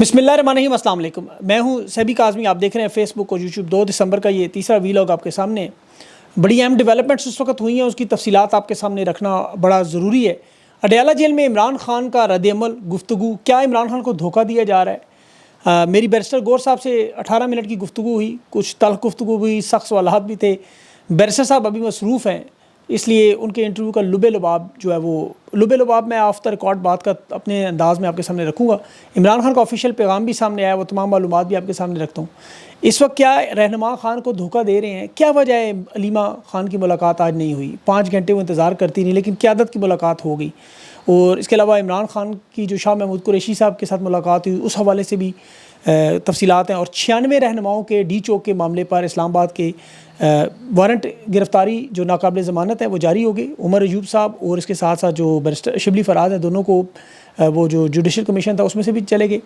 بسم اللہ الرحمن الرحیم۔ السلام علیکم، میں ہوں سیبی کاظمی، آپ دیکھ رہے ہیں فیس بک اور یوٹیوب۔ 2 دسمبر کا یہ تیسرا ویلاگ آپ کے سامنے ہے۔ بڑی اہم ڈیولپمنٹس اس وقت ہوئی ہیں، اس کی تفصیلات آپ کے سامنے رکھنا بڑا ضروری ہے۔ اڈیالہ جیل میں عمران خان کا رد عمل، گفتگو، کیا عمران خان کو دھوکہ دیا جا رہا ہے؟ میری بیرسٹر گور صاحب سے 18 منٹ کی گفتگو ہوئی، کچھ تلخ گفتگو ہوئی، سخت سوالات بھی تھے۔ بیرسٹر صاحب ابھی مصروف ہیں، اس لیے ان کے انٹرویو کا لب لباب جو ہے وہ لباب میں آف دا ریکارڈ بات کا اپنے انداز میں آپ کے سامنے رکھوں گا۔ عمران خان کا آفیشیل پیغام بھی سامنے آیا، وہ تمام معلومات بھی آپ کے سامنے رکھتا ہوں۔ اس وقت کیا رہنما خان کو دھوکہ دے رہے ہیں؟ کیا وجہ ہے علیمہ خان کی ملاقات آج نہیں ہوئی؟ 5 گھنٹے وہ انتظار کرتی نہیں، لیکن قیادت کی ملاقات ہو گئی۔ اور اس کے علاوہ عمران خان کی جو شاہ محمود قریشی صاحب کے ساتھ ملاقات ہوئی، اس حوالے سے بھی تفصیلات ہیں۔ اور 96 رہنماؤں کے ڈی چوک کے معاملے پر اسلام آباد کے وارنٹ گرفتاری جو ناقابل ضمانت ہے وہ جاری ہوگی۔ عمر ایوب صاحب اور اس کے ساتھ ساتھ جو بیرسٹر شبلی فراز ہیں، دونوں کو وہ جو جوڈیشل کمیشن تھا اس میں سے بھی چلے گئے۔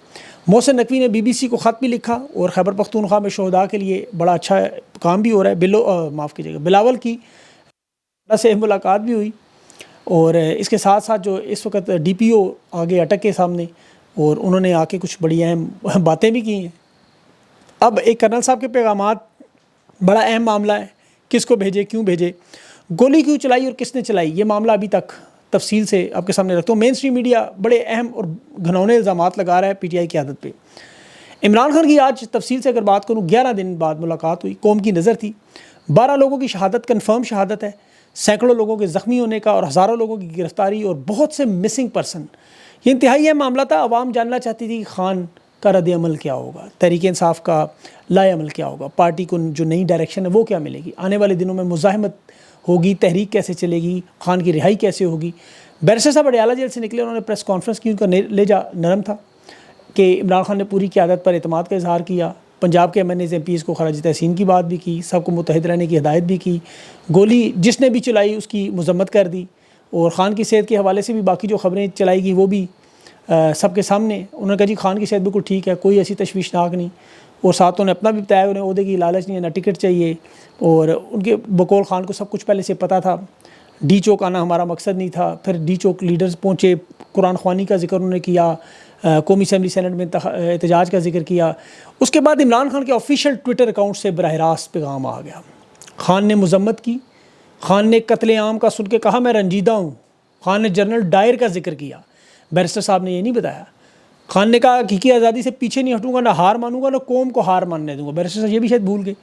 محسن نقوی نے BBC کو خط بھی لکھا، اور خیبر پختونخوا میں شہداء کے لیے بڑا اچھا کام بھی ہو رہا ہے۔ معاف کیجیے گا، بلاول کی سے ملاقات بھی ہوئی، اور اس کے ساتھ ساتھ جو اس وقت DPO آگے اٹک کے سامنے، اور انہوں نے آ کے کچھ بڑی اہم باتیں بھی کی ہیں۔ اب ایک کرنل صاحب کے پیغامات، بڑا اہم معاملہ ہے، کس کو بھیجے، کیوں بھیجے، گولی کیوں چلائی اور کس نے چلائی، یہ معاملہ ابھی تک تفصیل سے آپ کے سامنے رکھتا ہوں۔ مین اسٹریم میڈیا بڑے اہم اور گھنونے الزامات لگا رہا ہے PTI قیادت پہ۔ عمران خان کی آج تفصیل سے اگر بات کروں، 11 دن بعد ملاقات ہوئی، قوم کی نظر تھی، 12 لوگوں کی شہادت کنفرم شہادت ہے، سینکڑوں لوگوں کے زخمی ہونے کا اور ہزاروں لوگوں کی گرفتاری اور بہت سے مسنگ پرسن۔ یہ انتہائی اہم معاملہ تھا۔ عوام جاننا چاہتی تھی کہ خان کا رد عمل کیا ہوگا، تحریک انصاف کا لائے عمل کیا ہوگا، پارٹی کو جو نئی ڈائریکشن ہے وہ کیا ملے گی، آنے والے دنوں میں مزاحمت ہوگی، تحریک کیسے چلے گی، خان کی رہائی کیسے ہوگی۔ بیرسٹر صاحب اڈیالہ جیل سے نکلے، انہوں نے پریس کانفرنس کی، ان کا لہجہ نرم تھا کہ عمران خان نے پوری قیادت پر اعتماد کا اظہار کیا، پنجاب کے MNAs MPs کو خراج تحسین کی بات بھی کی، سب کو متحد رہنے کی ہدایت بھی کی، گولی جس نے بھی چلائی اس کی مذمت کر دی، اور خان کی صحت کے حوالے سے بھی باقی جو خبریں چلائی گئی وہ بھی سب کے سامنے۔ انہوں نے کہا جی خان کی صحت بالکل ٹھیک ہے، کوئی ایسی تشویشناک نہیں، اور ساتھ انہوں نے اپنا بھی بتایا، انہیں عہدے کی لالچ نہیں ہے، نہ ٹکٹ چاہیے، اور ان کے بقول خان کو سب کچھ پہلے سے پتہ تھا۔ ڈی چوک آنا ہمارا مقصد نہیں تھا۔ پھر ڈی چوک لیڈرز پہنچے، قرآن خوانی کا ذکر انہوں نے کیا، قومی اسمبلی سینٹ میں احتجاج کا ذکر کیا۔ اس کے بعد عمران خان کے آفیشیل ٹویٹر اکاؤنٹ سے براہ راست پیغام آ گیا۔ خان نے مذمت کی، خان نے قتل عام کا سن کے کہا میں رنجیدہ ہوں، خان نے جنرل ڈائر کا ذکر کیا۔ بیرسٹر صاحب نے یہ نہیں بتایا۔ خان نے کہا حقیقی آزادی سے پیچھے نہیں ہٹوں گا، نہ ہار مانوں گا، نہ قوم کو ہار ماننے دوں گا۔ بیرسٹر صاحب یہ بھی شاید بھول گئے۔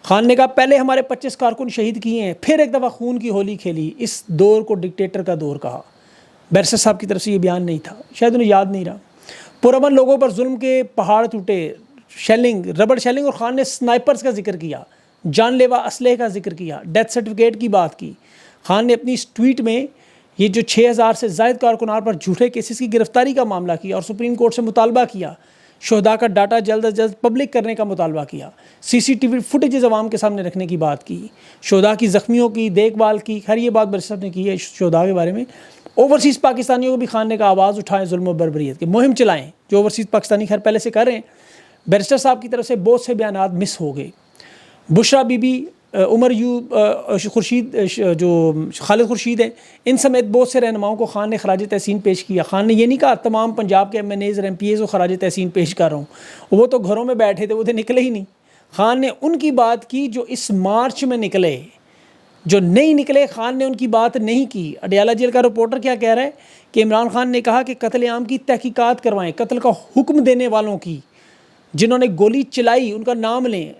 خان نے کہا پہلے ہمارے 25 کارکن شہید کیے ہیں، پھر ایک دفعہ خون کی ہولی کھیلی، اس دور کو ڈکٹیٹر کا دور کہا۔ بیرسٹر صاحب کی طرف سے یہ بیان نہیں تھا، شاید انہیں یاد نہیں رہا۔ پرامن لوگوں پر ظلم کے پہاڑ ٹوٹے، شیلنگ، ربڑ شیلنگ، اور خان نے سنائپرز کا ذکر کیا، جان لیوا اسلحے کا ذکر کیا، ڈیتھ سرٹیفکیٹ کی بات کی۔ خان نے اپنی اس ٹویٹ میں یہ جو 6000 سے زائد کارکنان پر جھوٹے کیسز کی گرفتاری کا معاملہ کیا، اور سپریم کورٹ سے مطالبہ کیا، شہداء کا ڈاٹا جلد از جلد پبلک کرنے کا مطالبہ کیا، CCTV فوٹیجز عوام کے سامنے رکھنے کی بات کی، شہداء کی زخمیوں کی دیکھ بھال کی۔ خیر یہ بات بیرسٹر صاحب نے کی ہے شہداء کے بارے میں۔ اوورسیز پاکستانیوں کو بھی خان نے کہا آواز اٹھائیں، ظلم و بربریت کی مہم چلائیں، جو اوورسیز پاکستانی خیر پہلے سے کر رہے ہیں۔ بیرسٹر صاحب کی طرف سے بہت سے بیانات مس ہو گئے۔ بشرا بی بی، عمر ایوب، خورشید، جو خالد خورشید ہیں، ان سمیت بہت سے رہنماؤں کو خان نے خراج تحسین پیش کیا۔ خان نے یہ نہیں کہا تمام پنجاب کے MNAs اور MPAs کو خراج تحسین پیش کر رہا ہوں، وہ تو گھروں میں بیٹھے تھے، وہ تو نکلے ہی نہیں۔ خان نے ان کی بات کی جو اس مارچ میں نکلے، جو نہیں نکلے خان نے ان کی بات نہیں کی۔ اڈیالہ جیل کا رپورٹر کیا کہہ رہا ہے کہ عمران خان نے کہا کہ قتل عام کی تحقیقات کروائیں، قتل کا حکم دینے والوں کی، جنہوں نے گولی چلائی ان کا نام لیں۔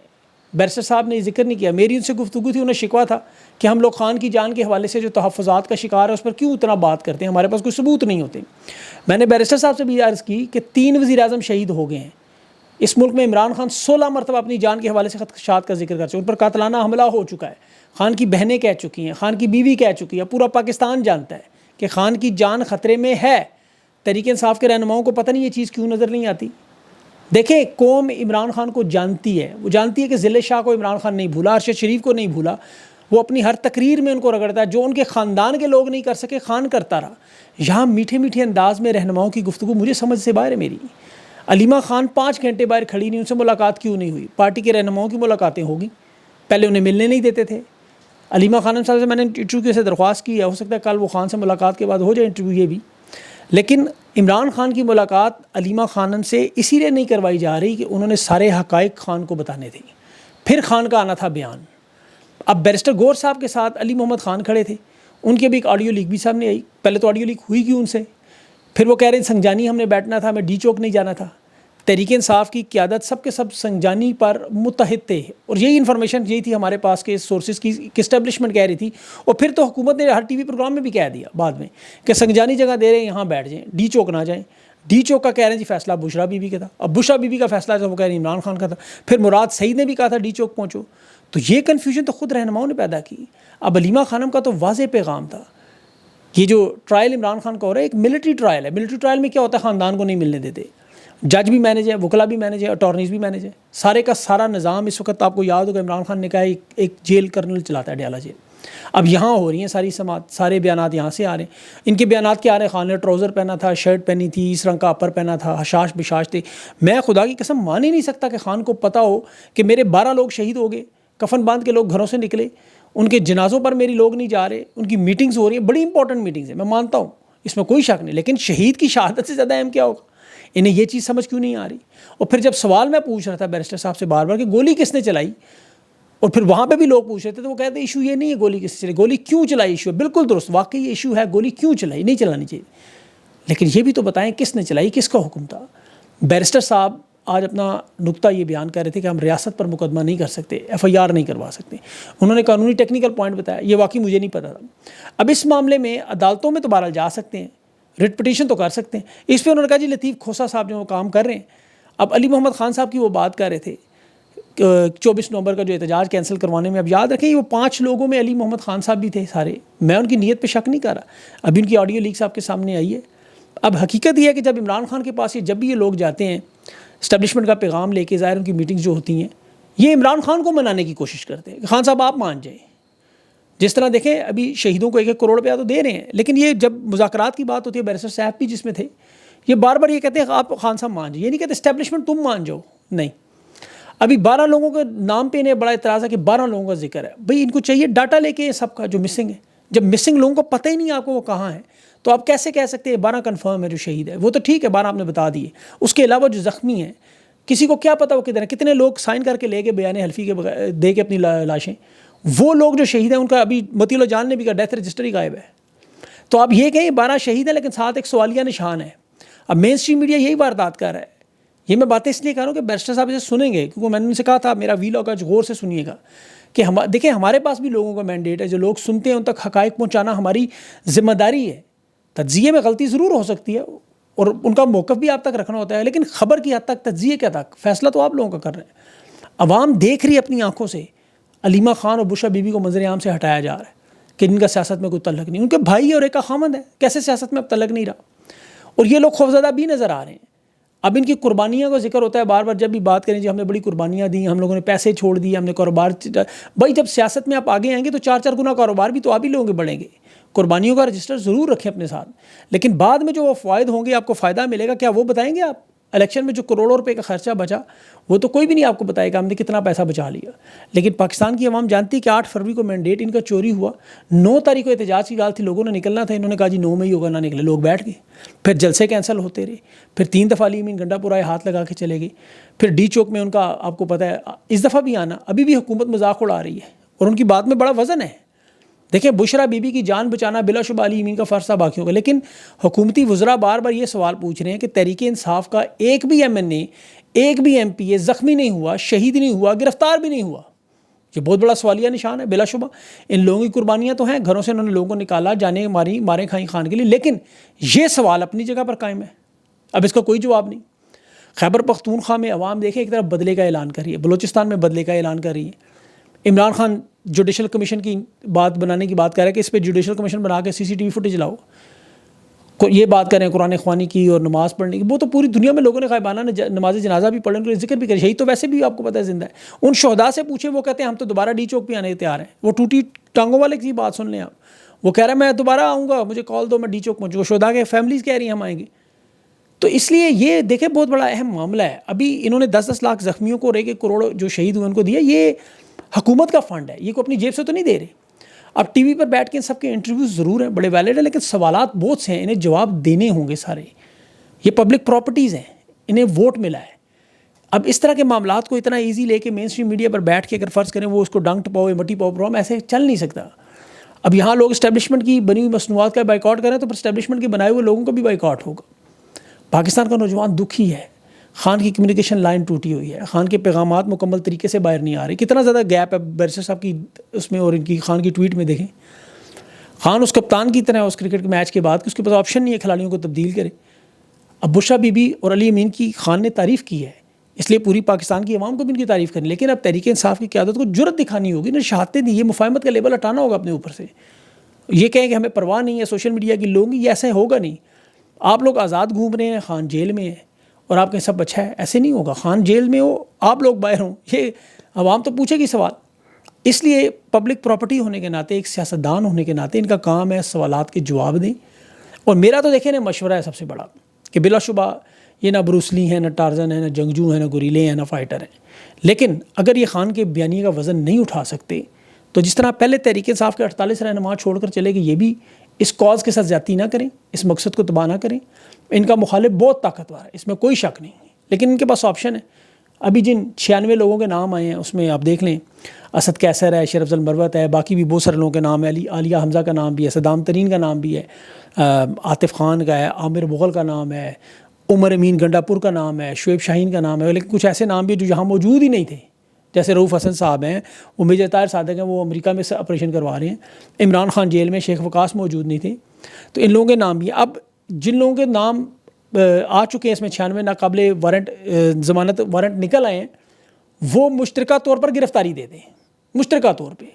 بیرسٹر صاحب نے ذکر نہیں کیا۔ میری ان سے گفتگو تھی، انہیں شکوہ تھا کہ ہم لوگ خان کی جان کے حوالے سے جو تحفظات کا شکار ہے اس پر کیوں اتنا بات کرتے ہیں، ہمارے پاس کوئی ثبوت نہیں ہوتے۔ میں نے بیرسٹر صاحب سے بھی عرض کی کہ 3 وزیر اعظم شہید ہو گئے ہیں اس ملک میں۔ عمران خان 16 مرتبہ اپنی جان کے حوالے سے خدشات کا ذکر کر چکے، ان پر قاتلانہ حملہ ہو چکا ہے، خان کی بہنیں کہہ چکی ہیں، خان کی بیوی کہہ چکی ہے، پورا پاکستان جانتا ہے کہ خان کی جان خطرے میں ہے۔ تحریک انصاف کے رہنماؤں کو پتہ نہیں یہ چیز کیوں نظر نہیں آتی۔ دیکھیں قوم عمران خان کو جانتی ہے، وہ جانتی ہے کہ ضلع شاہ کو عمران خان نہیں بھولا، ارشد شریف کو نہیں بھولا، وہ اپنی ہر تقریر میں ان کو رگڑتا ہے، جو ان کے خاندان کے لوگ نہیں کر سکے خان کرتا رہا۔ یہاں میٹھے میٹھے انداز میں رہنماؤں کی گفتگو مجھے سمجھ سے باہر ہے میری۔ علیمہ خان 5 گھنٹے باہر کھڑی نہیں، ان سے ملاقات کیوں نہیں ہوئی؟ پارٹی کے رہنماؤں کی ملاقاتیں ہوگی، پہلے انہیں ملنے نہیں دیتے تھے۔ علیمہ خانم صاحب سے میں نے انٹرویو سے درخواست کی ہے، ہو سکتا ہے کل وہ خان سے ملاقات کے بعد ہو جائے انٹرویو یہ بھی، لیکن عمران خان کی ملاقات علیمہ خانم سے اسی لیے نہیں کروائی جا رہی کہ انہوں نے سارے حقائق خان کو بتانے تھے، پھر خان کا آنا تھا بیان۔ اب بیرسٹر گور صاحب کے ساتھ علی محمد خان کھڑے تھے، ان کی بھی ایک آڈیو لیک بھی سامنے آئی۔ پہلے تو آڈیو لیک ہوئی کیوں ان سے، پھر وہ کہہ رہے ہیں سنجانی ہم نے بیٹھنا تھا، ہمیں ڈی چوک نہیں جانا تھا۔ تحریک انصاف کی قیادت سب کے سب سنجانی پر متحد تھے، اور یہی انفارمیشن یہی تھی ہمارے پاس کہ سورسز کی اسٹیبلشمنٹ کہہ رہی تھی، اور پھر تو حکومت نے ہر ٹی وی پروگرام میں بھی کہہ دیا بعد میں کہ سنجانی جگہ دے رہے ہیں یہاں بیٹھ جائیں، ڈی چوک نہ جائیں۔ ڈی چوک کا کہہ رہے ہیں جی فیصلہ بشرا بی بی کا تھا، اب بشرا بی بی کا فیصلہ جو وہ کہہ رہے ہیں عمران خان کا تھا، پھر مراد سعید نے بھی کہا تھا ڈی چوک پہنچو۔ تو یہ کنفیوژن تو خود رہنماؤں نے پیدا کی۔ اب علیمہ خانم کا تو واضح پیغام تھا، یہ جو ٹرائل عمران خان کا ہو رہا ہے ایک ملٹری ٹرائل ہے۔ ملٹری ٹرائل میں کیا ہوتا ہے، خاندان کو نہیں ملنے دیتے، جج بھی مینیج ہے، وکلا بھی مینیج ہے، اٹارنیز بھی مینیج ہے، سارے کا سارا نظام اس وقت آپ کو یاد ہوگا عمران خان نے کہا ایک جیل کرنل چلاتا ہے، ڈیالہ جیل۔ اب یہاں ہو رہی ہیں ساری سماعت، سارے بیانات یہاں سے آ رہے ہیں۔ ان کے بیانات کیا آ رہے ہیں، خان نے ٹراؤزر پہنا تھا، شرٹ پہنی تھی، اس رنگ کا اپر پہنا تھا، حشاش بشاش تھے۔ میں خدا کی قسم مان ہی نہیں سکتا کہ خان کو پتہ ہو کہ میرے 12 لوگ شہید ہو گئے، کفن باندھ کے لوگ گھروں سے نکلے، ان کے جنازوں پر میری لوگ نہیں جا رہے، ان کی میٹنگز ہو رہی ہیں، بڑی امپورٹنٹ میٹنگز ہیں، میں مانتا ہوں، اس میں کوئی شک نہیں، لیکن شہید کی شہادت سے زیادہ اہم کیا ہوگا؟ انہیں یہ چیز سمجھ کیوں نہیں آ رہی؟ اور پھر جب سوال میں پوچھ رہا تھا بیرسٹر صاحب سے بار بار کہ گولی کس نے چلائی، اور پھر وہاں پہ بھی لوگ پوچھ رہے تھے تو وہ کہتے ہیں ایشو یہ نہیں ہے گولی کس سے چلائی، گولی کیوں چلائی ایشو ہے، بالکل درست، واقعی یہ ایشو ہے، گولی کیوں چلائی، نہیں چلانی چاہیے، لیکن یہ بھی تو بتائیں کس نے چلائی، کس کا حکم تھا۔ بیرسٹر صاحب آج اپنا نقطہ یہ بیان کر رہے تھے کہ ہم ریاست پر مقدمہ نہیں کر سکتے، ایف آئی آر نہیں کروا سکتے، انہوں نے قانونی ٹیکنیکل پوائنٹ بتایا، یہ واقعی مجھے نہیں پتا تھا۔ اب اس معاملے میں عدالتوں میں تو بہرحال جا سکتے ہیں، ریٹ پٹیشن تو کر سکتے ہیں، اس پہ انہوں نے کہا جی لطیف کھوسہ صاحب جو وہ کام کر رہے ہیں۔ اب علی محمد خان صاحب کی وہ بات کر رہے تھے 24 نومبر کا جو احتجاج کینسل کروانے میں، اب یاد رکھیں وہ 5 لوگوں میں علی محمد خان صاحب بھی تھے سارے، میں ان کی نیت پہ شک نہیں کر رہا، ابھی ان کی آڈیو لیکس آپ کے سامنے آئی ہے۔ اب حقیقت یہ ہے کہ جب عمران خان کے پاس جب بھی یہ لوگ جاتے ہیں اسٹیبلشمنٹ کا پیغام لے کے، ظاہر ان کی میٹنگز جو ہوتی ہیں یہ عمران خان کو منانے کی کوشش کرتے ہیں کہ خان صاحب آپ مان جائیں، جس طرح دیکھیں ابھی شہیدوں کو 1-1 کروڑ روپیہ تو دے رہے ہیں، لیکن یہ جب مذاکرات کی بات ہوتی ہے، بیرسٹر صاحب بھی جس میں تھے، یہ بار بار یہ کہتے ہیں آپ خان صاحب مان جائیں، یہ نہیں کہتے اسٹیبلشمنٹ تم مان جاؤ، نہیں۔ ابھی 12 لوگوں کے نام پہ انہیں بڑا اعتراض ہے کہ 12 لوگوں کا ذکر ہے، بھئی ان کو چاہیے ڈاٹا لے کے سب کا جو مسنگ ہے، جب مسنگ لوگوں کو پتہ ہی نہیں آپ کو وہ کہاں ہیں، تو آپ کیسے کہہ سکتے ہیں 12 کنفرم ہے جو شہید ہے، وہ تو ٹھیک ہے 12 آپ نے بتا دیے، اس کے علاوہ جو زخمی ہیں کسی کو کیا پتہ وہ کدھر ہیں، کتنے لوگ سائن کر کے لے کے بیان حلفی کے دے کے اپنی لاشیں، وہ لوگ جو شہید ہیں ان کا ابھی متی اللہ جان نے بھی کہا ڈیتھ رجسٹر ہی غائب ہے۔ تو آپ یہ کہیں 12 شہید ہیں لیکن ساتھ ایک سوالیہ نشان ہے۔ اب مین اسٹریم میڈیا یہی واردات کر رہا ہے، یہ میں باتیں اس لیے کہہ رہا ہوں کہ بیرسٹر صاحب اسے سنیں گے، کیونکہ میں نے ان سے کہا تھا میرا ویلاگ آج غور سے سنیے گا کہ دیکھیں ہمارے پاس بھی لوگوں کا مینڈیٹ ہے، جو لوگ سنتے ہیں ان تک حقائق پہنچانا ہماری ذمہ داری ہے۔ تجزیے میں غلطی ضرور ہو سکتی ہے اور ان کا موقف بھی آپ تک رکھنا ہوتا ہے، لیکن خبر کی حد تک، تجزیے کے حد تک فیصلہ تو آپ لوگوں کا کر رہے ہیں۔ عوام دیکھ رہی ہے اپنی آنکھوں سے علیمہ خان اور بشرا بی بی کو منظر عام سے ہٹایا جا رہا ہے کہ جن کا سیاست میں کوئی تعلق نہیں، ان کے بھائی اور ایک کا خامند ہے، کیسے سیاست میں اب تعلق نہیں رہا، اور یہ لوگ خوفزدہ بھی نظر آ رہے ہیں۔ اب ان کی قربانیاں کا ذکر ہوتا ہے بار بار، جب بھی بات کریں جی ہم نے بڑی قربانیاں دی، ہم لوگوں نے پیسے چھوڑ دیے، ہم نے کاروبار، بھائی جب سیاست میں آپ آگے آئیں گے تو 4 گنا کاروبار بھی تو آپ ہی لوگوں کے بڑھیں گے۔ قربانیوں کا رجسٹر ضرور رکھیں اپنے ساتھ، لیکن بعد میں جو وہ فوائد ہوں گے، آپ کو فائدہ ملے گا، کیا وہ بتائیں گے آپ؟ الیکشن میں جو کروڑوں روپے کا خرچہ بچا وہ تو کوئی بھی نہیں آپ کو بتائے گا ہم نے کتنا پیسہ بچا لیا۔ لیکن پاکستان کی عوام جانتی ہے کہ 8 فروری کو مینڈیٹ ان کا چوری ہوا، 9 تاریخ کو احتجاج کی گال تھی، لوگوں نے نکلنا تھا، انہوں نے کہا جی 9 میں ہی ہوگا، نہ نکلے، لوگ بیٹھ گئے، پھر جلسے کینسل ہوتے رہے، پھر 3 دفعہ علی امین گنڈا پورہ ہاتھ لگا کے چلے گئے، پھر ڈی چوک میں ان کا آپ کو پتہ ہے اس دفعہ بھی آنا، ابھی بھی حکومت مذاق اڑا رہی ہے اور ان کی بات میں بڑا وزن ہے۔ دیکھیں بشرا بی بی کی جان بچانا بلا شبہ علی امین کا فرض تھا باقیوں کا، لیکن حکومتی وزراء بار بار یہ سوال پوچھ رہے ہیں کہ تحریک انصاف کا ایک بھی ایم این اے، ایک بھی ایم پی اے زخمی نہیں ہوا، شہید نہیں ہوا، گرفتار بھی نہیں ہوا۔ یہ بہت بڑا سوالیہ نشان ہے بلا شبہ۔ ان لوگوں کی قربانیاں تو ہیں، گھروں سے انہوں نے لوگوں کو نکالا، جانے مارے کھائیں خان کے لیے، لیکن یہ سوال اپنی جگہ پر قائم ہے، اب اس کا کوئی جواب نہیں۔ خیبر پختونخوا میں عوام دیکھیں ایک طرف بدلے کا اعلان کر رہی ہے، بلوچستان میں بدلے کا اعلان کر رہی ہے۔ عمران خان جوڈیشل کمیشن کی بات بنانے کی بات کر رہا ہے کہ اس پہ جوڈیشل کمیشن بنا کے CCTV فوٹیج لاؤ، یہ بات کریں قرآن خوانی کی اور نماز پڑھنے کی، وہ تو پوری دنیا میں لوگوں نے غائبانہ نماز جنازہ بھی پڑھنے کے ذکر بھی کرے، یہی تو ویسے بھی آپ کو پتہ ہے زندہ ہے۔ ان شہداء سے پوچھیں، وہ کہتے ہیں ہم تو دوبارہ ڈی چوک پہ آنے تیار ہیں، وہ ٹوٹی ٹانگوں والے کی بات سن لیں آپ، وہ کہہ رہے ہیں میں دوبارہ آؤں گا، مجھے کال دو، میں ڈی چوک پہنچوں گا، شہداء کے فیملیز کہہ رہی ہیں ہم آئیں گے۔ تو اس لیے یہ دیکھیں بہت بڑا اہم معاملہ ہے۔ ابھی انہوں نے 10-10 لاکھ زخمیوں کو اور 1-1 کروڑ جو شہید ہوئے ان کو دیا، یہ حکومت کا فنڈ ہے، یہ کو اپنی جیب سے تو نہیں دے رہے۔ اب ٹی وی پر بیٹھ کے ان سب کے انٹرویوز ضرور ہیں، بڑے ویلڈ ہیں، لیکن سوالات بہت سے ہیں، انہیں جواب دینے ہوں گے سارے. یہ پبلک پراپرٹیز ہیں، انہیں ووٹ ملا ہے. اب اس طرح کے معاملات کو اتنا ایزی لے کے مین اسٹریم میڈیا پر بیٹھ کے اگر فرض کریں وہ اس کو ڈنک ٹپاؤ مٹی پاؤ پروگرام، ایسے چل نہیں سکتا. اب یہاں لوگ اسٹیبلشمنٹ کی بنی ہوئی مصنوعات کا بائیکاٹ کریں تو پھر اسٹیبلشمنٹ کے بنائے ہوئے لوگوں کا بھی بائیکاٹ ہوگا. پاکستان کا نوجوان دکھی ہے. خان کی کمیونیکیشن لائن ٹوٹی ہوئی ہے، خان کے پیغامات مکمل طریقے سے باہر نہیں آ رہے. کتنا زیادہ گیپ ہے بیرسٹر صاحب کی اس میں اور ان کی خان کی ٹویٹ میں. دیکھیں خان اس کپتان کی طرح اس کرکٹ کے میچ کے بعد کہ اس کے پاس آپشن نہیں ہے کھلاڑیوں کو تبدیل کرے. اب بشرا بی بی اور علی امین کی خان نے تعریف کی ہے، اس لیے پوری پاکستان کی عوام کو بھی ان کی تعریف کرنی، لیکن اب تحریک انصاف کی قیادت کو جرت دکھانی ہوگی. انہیں شہادتیں دی، یہ مفاہمت کا لیبل ہٹانا ہوگا اپنے اوپر سے. یہ کہیں کہ ہمیں پرواہ نہیں ہے سوشل میڈیا کی لوگوں کی، یہ ایسے ہوگا نہیں. آپ لوگ آزاد گھوم رہے ہیں، خان جیل میں ہے اور آپ کہیں سب اچھا ہے، ایسے نہیں ہوگا. خان جیل میں ہو، آپ لوگ باہر ہوں، یہ عوام تو پوچھے گی سوال. اس لیے پبلک پراپرٹی ہونے کے ناطے، ایک سیاستدان ہونے کے ناطے ان کا کام ہے سوالات کے جواب دیں. اور میرا تو دیکھیں نا مشورہ ہے سب سے بڑا کہ بلا شبہ یہ نہ بروسلی ہیں، نہ ٹارزن ہیں، نہ جنگجو ہیں، نہ گوریلے ہیں، نہ فائٹر ہیں، لیکن اگر یہ خان کے بیانیے کا وزن نہیں اٹھا سکتے تو جس طرح پہلے تحریک انصاف کے 48 رہنما چھوڑ کر چلے گئے، یہ بھی اس کاز کے ساتھ زیادتی نہ کریں، اس مقصد کو تباہ نہ کریں. ان کا مخالف بہت طاقتور ہے، اس میں کوئی شک نہیں، لیکن ان کے پاس آپشن ہے. ابھی جن 96 لوگوں کے نام آئے ہیں اس میں آپ دیکھ لیں، اسد کیسر ہے، شیر افضل مروت ہے، باقی بھی بہت سارے لوگوں کے نام ہے. عالیہ حمزہ کا نام بھی ہے، صدام ترین کا نام بھی ہے، عاطف خان کا ہے، عامر مغل کا نام ہے، عمر امین گنڈا پور کا نام ہے، شعیب شاہین کا نام ہے. لیکن کچھ ایسے نام بھی جو یہاں موجود ہی نہیں تھے، جیسے رؤوف حسن صاحب ہیں، وہ میجر طاہر صادق ہیں، وہ امریکہ میں آپریشن کروا رہے ہیں. عمران خان جیل میں، شیخ وقاص موجود نہیں تھے. تو ان لوگوں کے نام بھی ہیں. اب جن لوگوں کے نام آ چکے ہیں اس میں 96 ناقابل وارنٹ ضمانت وارنٹ نکل آئے ہیں، وہ مشترکہ طور پر گرفتاری دے دیں، مشترکہ طور پہ.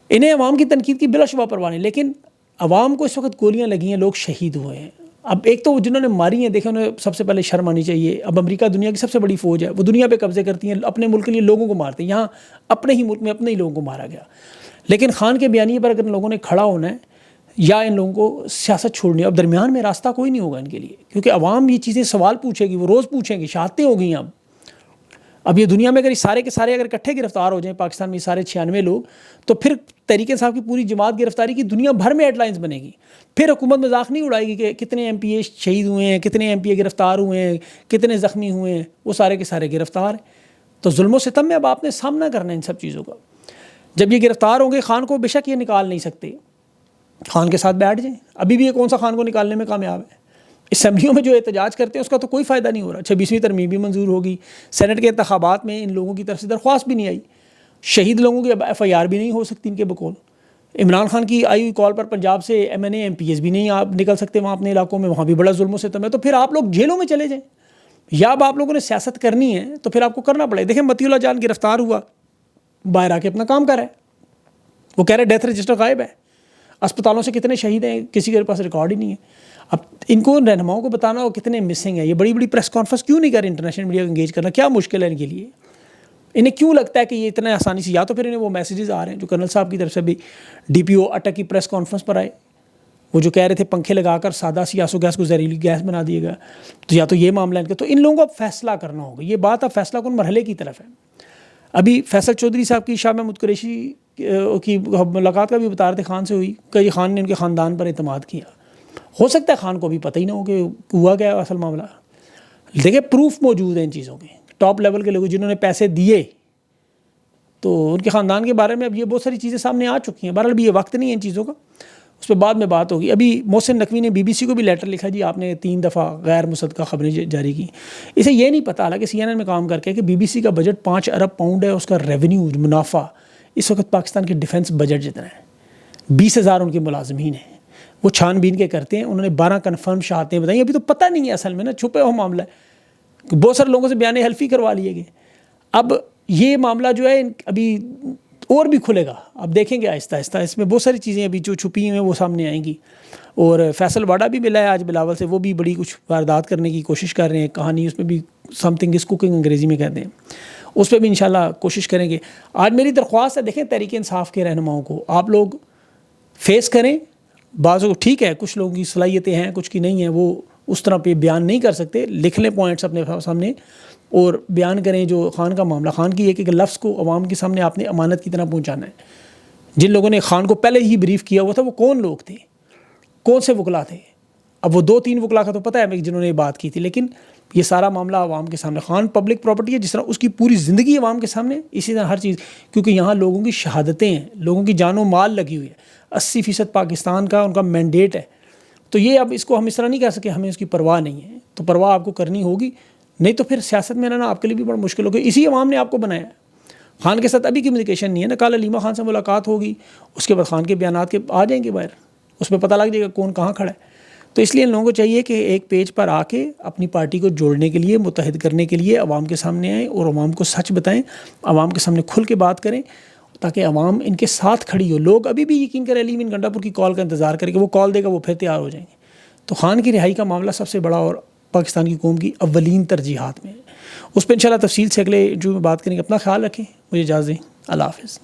انہیں عوام کی تنقید کی بلا شبہ پرواہ نہیں، لیکن عوام کو اس وقت گولیاں لگی ہیں، لوگ شہید ہوئے ہیں. اب ایک تو جنہوں نے ماری ہیں، دیکھیں انہیں سب سے پہلے شرم آنی چاہیے. اب امریکہ دنیا کی سب سے بڑی فوج ہے، وہ دنیا پہ قبضے کرتی ہیں، اپنے ملک کے لیے لوگوں کو مارتے ہیں. یہاں اپنے ہی ملک میں اپنے ہی لوگوں کو مارا گیا. لیکن خان کے بیانیے پر اگر ان لوگوں نے کھڑا ہونا ہے یا ان لوگوں کو سیاست چھوڑنی ہے، اب درمیان میں راستہ کوئی نہیں ہوگا ان کے لیے، کیونکہ عوام یہ چیزیں سوال پوچھے گی، وہ روز پوچھیں گی. شہادتیں ہو گئی. اب یہ دنیا میں اگر یہ سارے کے سارے اگر اکٹھے گرفتار ہو جائیں، پاکستان میں یہ سارے 96 لوگ، تو پھر تحریک انصاف کی پوری جماعت گرفتاری کی دنیا بھر میں ہیڈ لائنز بنے گی. پھر حکومت مذاق نہیں اڑائے گی کہ کتنے ایم پی اے شہید ہوئے ہیں، کتنے ایم پی اے گرفتار ہوئے ہیں، کتنے زخمی ہوئے ہیں. وہ سارے کے سارے گرفتار ہیں. تو ظلم و ستم میں اب آپ نے سامنا کرنا ہے ان سب چیزوں کا. جب یہ گرفتار ہوں گے، خان کو بے شک یہ نکال نہیں سکتے، خان کے ساتھ بیٹھ جائیں. ابھی بھی یہ کون سا خان کو نکالنے میں کامیاب ہے؟ اسمبلیوں میں جو احتجاج کرتے ہیں اس کا تو کوئی فائدہ نہیں ہو رہا. 26ویں ترمیم بھی منظور ہوگی، سینٹ کے انتخابات میں ان لوگوں کی طرف سے درخواست بھی نہیں آئی، شہید لوگوں کی اب FIR بھی نہیں ہو سکتی ان کے بقول. عمران خان کی آئی ہوئی کال پر پنجاب سے MNA MPs بھی نہیں آپ نکل سکتے وہاں اپنے علاقوں میں، وہاں بھی بڑا ظلم و ستم ہے. تو پھر آپ لوگ جیلوں میں چلے جائیں، یا اب آپ لوگوں نے سیاست کرنی ہے تو پھر آپ کو کرنا پڑے. دیکھیں متی اللہ جان گرفتار ہوا، باہر آ کے اپنا کام کر رہا ہے. وہ کہہ رہے ڈیتھ رجسٹر غائب ہے، اسپتالوں سے کتنے شہید ہیں کسی کے پاس ریکارڈ ہی نہیں ہے. اب ان کو رہنماؤں کو بتانا ہو کتنے مسنگ ہیں. یہ بڑی بڑی پریس کانفرنس کیوں نہیں کر رہے؟ انٹرنیشنل میڈیا کو انگیج کرنا کیا مشکل ہے ان کے لیے؟ انہیں کیوں لگتا ہے کہ یہ اتنا آسانی سے، یا تو پھر انہیں وہ میسیجز آ رہے ہیں جو کرنل صاحب کی طرف سے بھی DPO اٹک کی پریس کانفرنس پر آئے، وہ جو کہہ رہے تھے پنکھے لگا کر سادہ سی آسو گیس کو زہریلی گیس بنا دیے گا. تو یا تو یہ معاملہ ان کا، تو ان لوگوں کو اب فیصلہ کرنا ہوگا. یہ بات اب فیصلہ کن مرحلے کی طرف ہے. ابھی فیصل چودھری صاحب کی شاہ محمود قریشی کی ملاقات کا بھی بتا رہے تھے، خان سے ہوئی، کہ خان نے ان کے خاندان پر اعتماد کیا. ہو سکتا ہے خان کو بھی پتہ ہی نہ ہو کہ ہوا کیا اصل معاملہ. دیکھیں پروف موجود ہیں ان چیزوں کے، ٹاپ لیول کے لوگ جنہوں نے پیسے دیے، تو ان کے خاندان کے بارے میں اب یہ بہت ساری چیزیں سامنے آ چکی ہیں. بہرحال ابھی یہ وقت نہیں ہے ان چیزوں کا، اس پہ بعد میں بات ہوگی. ابھی محسن نقوی نے BBC کو بھی لیٹر لکھا، جی آپ نے 3 دفعہ غیر مصدقہ خبریں جاری کی. اسے یہ نہیں پتا، حالانکہ CNN میں کام کر کے، کہ BBC کا بجٹ 5 ارب پاؤنڈ ہے، اس کا ریونیو منافع اس وقت پاکستان کے ڈیفنس بجٹ جتنا ہے. 20,000 ان کے ملازمین ہیں، وہ چھان بین کے کرتے ہیں. انہوں نے 12 کنفرم شہادتیں بتائیں. ابھی تو پتہ نہیں ہے اصل میں نا، چھپے ہوا معاملہ ہے. بہت سارے لوگوں سے بیان حلفی کروا لیے گئے. اب یہ معاملہ جو ہے ابھی اور بھی کھلے گا، اب دیکھیں گے آہستہ آہستہ. اس میں بہت ساری چیزیں ابھی جو چھپی ہیں وہ سامنے آئیں گی. اور فیصل واڈا بھی ملا ہے آج بلاول سے، وہ بھی بڑی کچھ واردات کرنے کی کوشش کر رہے ہیں. کہانی اس میں بھی سم تھنگ از کوکنگ انگریزی میں کہتے ہیں، اس پہ بھی انشاءاللہ کوشش کریں گے. آج میری درخواست ہے، دیکھیں تحریک انصاف کے رہنماؤں کو آپ لوگ فیس کریں. بعضوں کو ٹھیک ہے، کچھ لوگوں کی صلاحیتیں ہیں، کچھ کی نہیں ہیں، وہ اس طرح پہ بیان نہیں کر سکتے. لکھ لیں پوائنٹس اپنے سامنے اور بیان کریں. جو خان کا معاملہ، خان کی ایک ایک لفظ کو عوام کے سامنے آپ نے امانت کی طرح پہنچانا ہے. جن لوگوں نے خان کو پہلے ہی بریف کیا ہوا تھا وہ کون لوگ تھے, کون سے وکلا تھے. اب وہ 2-3 وکلا کا تو پتہ ہے جنہوں نے یہ بات کی تھی, لیکن یہ سارا معاملہ عوام کے سامنے. خان پبلک پراپرٹی ہے, جس طرح اس کی پوری زندگی عوام کے سامنے, اسی طرح ہر چیز, کیونکہ یہاں لوگوں کی شہادتیں ہیں, لوگوں کی جان و مال لگی ہوئی ہے, 80% پاکستان کا ان کا مینڈیٹ ہے. تو یہ اب اس کو ہم اس طرح نہیں کہہ سکے ہمیں اس کی پرواہ نہیں ہے, تو پرواہ آپ کو کرنی ہوگی, نہیں تو پھر سیاست میں رہنا آپ کے لیے بھی بڑا مشکل ہوگا. اسی عوام نے آپ کو بنایا ہے. خان کے ساتھ ابھی کمیونیکیشن نہیں ہے نا, کل علیمہ خان سے ملاقات ہوگی, اس کے بعد خان کے بیانات کے آ جائیں گے باہر, اس میں پتہ لگ جائے گا کون کہاں کھڑا ہے. تو اس لیے ان لوگوں کو چاہیے کہ ایک پیج پر آ کے اپنی پارٹی کو جوڑنے کے لیے, متحد کرنے کے لیے عوام کے سامنے آئیں اور عوام کو سچ بتائیں, عوام کے سامنے کھل کے بات کریں, تاکہ عوام ان کے ساتھ کھڑی ہو. لوگ ابھی بھی یقین کریں علی امین گنڈا پور کی کال کا انتظار کریں کہ وہ کال دے گا وہ پھر تیار ہو جائیں گے. تو خان کی رہائی کا معاملہ سب سے بڑا اور پاکستان کی قوم کی اولین ترجیحات میں ہے. اس پہ انشاءاللہ تفصیل سے اگلے جو میں بات کریں گے. اپنا خیال رکھیں, مجھے اجازت دیں, اللہ حافظ.